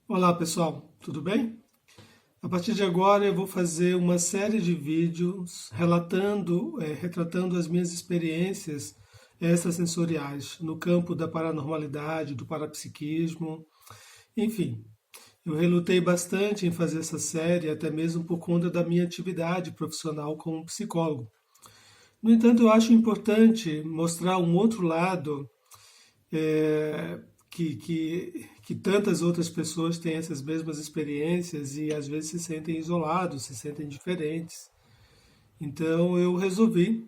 Olá pessoal, tudo bem? A partir de agora eu vou fazer uma série de vídeos retratando as minhas experiências extrasensoriais no campo da paranormalidade, do parapsiquismo, enfim. Eu relutei bastante em fazer essa série, até mesmo por conta da minha atividade profissional como psicólogo. No entanto, eu acho importante mostrar um outro lado é, que tantas outras pessoas têm essas mesmas experiências e às vezes se sentem isolados, se sentem diferentes. Então eu resolvi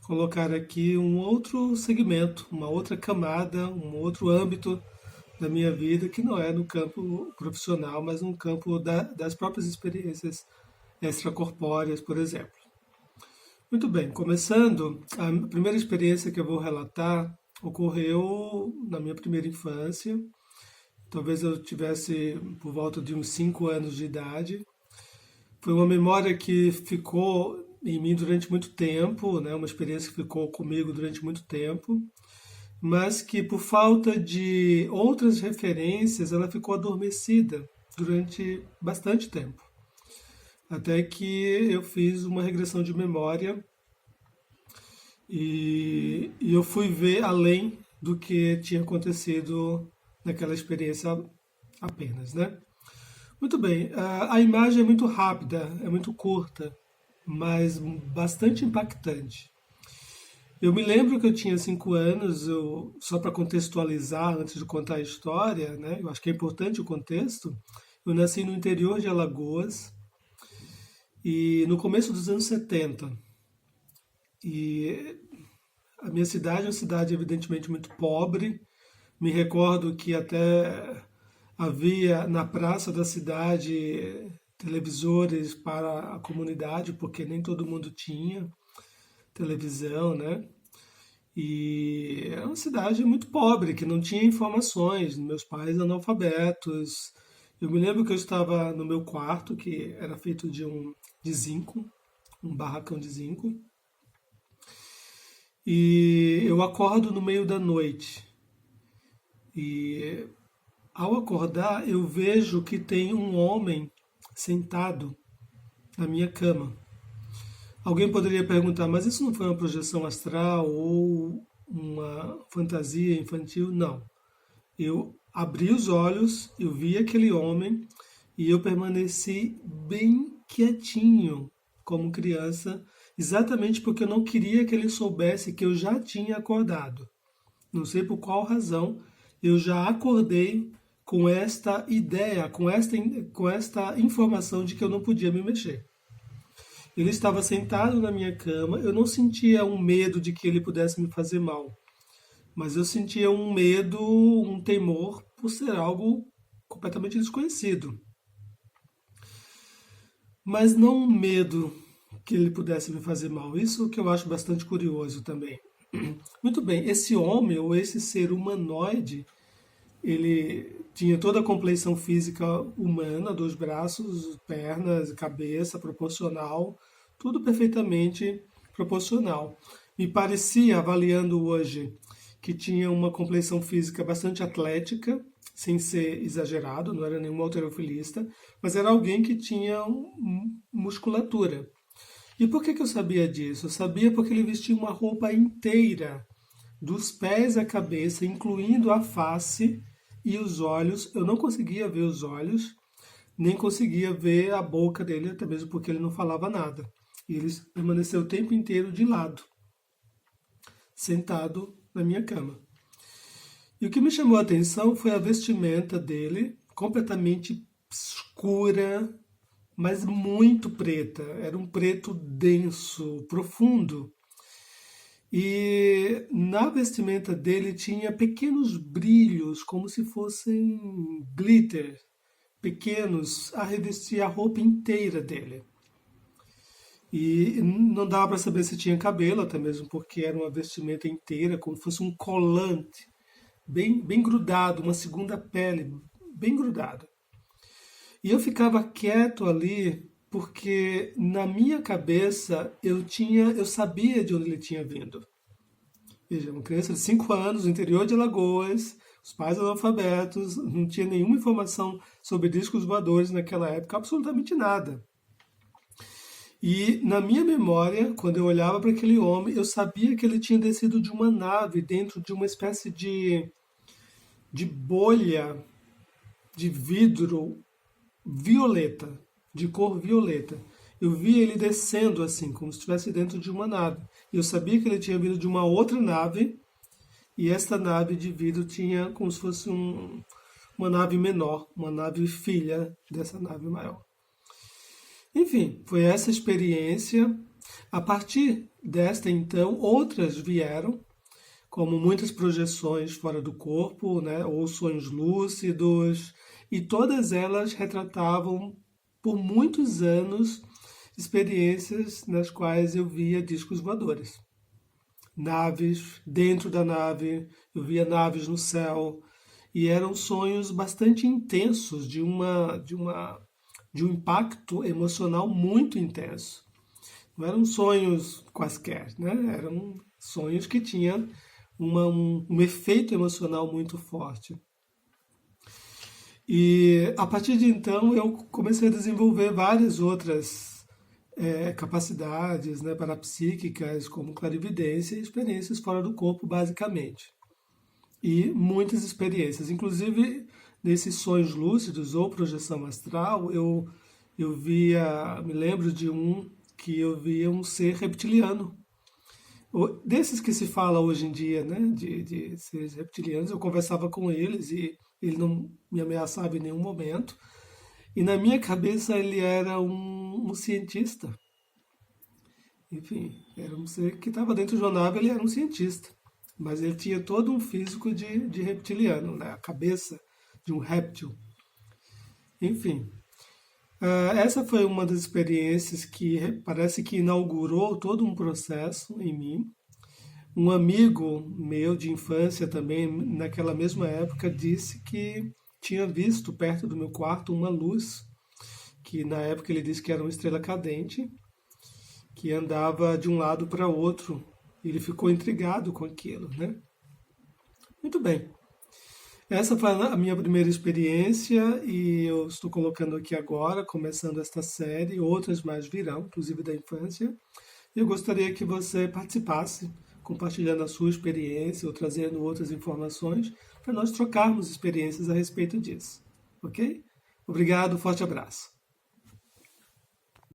colocar aqui um outro segmento, uma outra camada, um outro âmbito da minha vida que não é no campo profissional, mas no campo das próprias experiências extracorpóreas, por exemplo. Muito bem, começando, a primeira experiência que eu vou relatar ocorreu na minha primeira infância. Talvez eu tivesse por volta de uns 5 anos de idade. Foi uma memória que ficou em mim durante muito tempo, né? Uma experiência que ficou comigo durante muito tempo, mas que por falta de outras referências ela ficou adormecida durante bastante tempo. Até que eu fiz uma regressão de memória e eu fui ver além do que tinha acontecido naquela experiência apenas, né? Muito bem, a imagem é muito rápida, é muito curta, mas bastante impactante. Eu me lembro que eu tinha 5 anos, só para contextualizar, antes de contar a história, né? Eu acho que é importante o contexto. Eu nasci no interior de Alagoas e no começo dos anos 70. E a minha cidade é uma cidade evidentemente muito pobre. Me recordo que até havia na praça da cidade televisores para a comunidade, porque nem todo mundo tinha televisão, né? E era uma cidade muito pobre, que não tinha informações, meus pais analfabetos. Eu me lembro que eu estava no meu quarto, que era feito de zinco, um barracão de zinco, e eu acordo no meio da noite. E ao acordar, eu vejo que tem um homem sentado na minha cama. Alguém poderia perguntar, mas isso não foi uma projeção astral ou uma fantasia infantil? Não. Eu abri os olhos, eu vi aquele homem e eu permaneci bem quietinho como criança, exatamente porque eu não queria que ele soubesse que eu já tinha acordado. Não sei por qual razão, eu já acordei com esta ideia, com esta informação de que eu não podia me mexer. Ele estava sentado na minha cama, eu não sentia um medo de que ele pudesse me fazer mal, mas eu sentia um medo, um temor por ser algo completamente desconhecido. Mas não um medo que ele pudesse me fazer mal. Isso que eu acho bastante curioso também. Muito bem, esse homem ou esse ser humanoide, ele tinha toda a compleição física humana, dois braços, pernas, cabeça, proporcional, tudo perfeitamente proporcional. Me parecia, avaliando hoje, que tinha uma compleição física bastante atlética, sem ser exagerado, não era nenhum halterofilista, mas era alguém que tinha musculatura. E por que eu sabia disso? Eu sabia porque ele vestia uma roupa inteira, dos pés à cabeça, incluindo a face e os olhos. Eu não conseguia ver os olhos, nem conseguia ver a boca dele, até mesmo porque ele não falava nada. E ele permaneceu o tempo inteiro de lado, sentado na minha cama. E o que me chamou a atenção foi a vestimenta dele, completamente escura, mas muito preta. Era um preto denso, profundo. E na vestimenta dele tinha pequenos brilhos, como se fossem glitter, pequenos, a revestir a roupa inteira dele. E não dava para saber se tinha cabelo, até mesmo porque era uma vestimenta inteira, como se fosse um colante, bem grudado, uma segunda pele, bem grudada. E eu ficava quieto ali porque na minha cabeça eu sabia de onde ele tinha vindo. Veja, uma criança de 5 anos, no interior de Alagoas, Os pais analfabetos, não tinha nenhuma informação sobre discos voadores naquela época, absolutamente nada. E na minha memória, quando eu olhava para aquele homem, eu sabia que ele tinha descido de uma nave dentro de uma espécie de bolha de vidro violeta, de cor violeta. Eu vi ele descendo assim, como se estivesse dentro de uma nave. E eu sabia que ele tinha vindo de uma outra nave, e esta nave de vidro tinha como se fosse uma nave menor, uma nave filha dessa nave maior. Enfim, foi essa experiência. A partir desta, então, outras vieram, como muitas projeções fora do corpo, né, ou sonhos lúcidos, e todas elas retratavam, por muitos anos, experiências nas quais eu via discos voadores. Naves, dentro da nave, eu via naves no céu, e eram sonhos bastante intensos, de um impacto emocional muito intenso. Não eram sonhos quaisquer, né? Eram sonhos que tinham um efeito emocional muito forte. E a partir de então eu comecei a desenvolver várias outras capacidades, né, parapsíquicas, como clarividência e experiências fora do corpo, basicamente. E muitas experiências, inclusive nesses sonhos lúcidos ou projeção astral, eu via, me lembro de um que eu via um ser reptiliano. Desses que se fala hoje em dia, né, de seres reptilianos, eu conversava com eles e ele não me ameaçava em nenhum momento. E na minha cabeça ele era um cientista. Enfim, era um ser que estava dentro de uma nave, ele era um cientista. Mas ele tinha todo um físico de reptiliano, né? A cabeça de um réptil. Enfim, essa foi uma das experiências que parece que inaugurou todo um processo em mim. Um amigo meu de infância também, naquela mesma época, disse que tinha visto perto do meu quarto uma luz, que na época ele disse que era uma estrela cadente, que andava de um lado para outro. Ele ficou intrigado com aquilo, né? Muito bem. Essa foi a minha primeira experiência e eu estou colocando aqui agora, começando esta série, outras mais virão, inclusive da infância. Eu gostaria que você participasse, compartilhando a sua experiência ou trazendo outras informações, para nós trocarmos experiências a respeito disso, ok? Obrigado, forte abraço.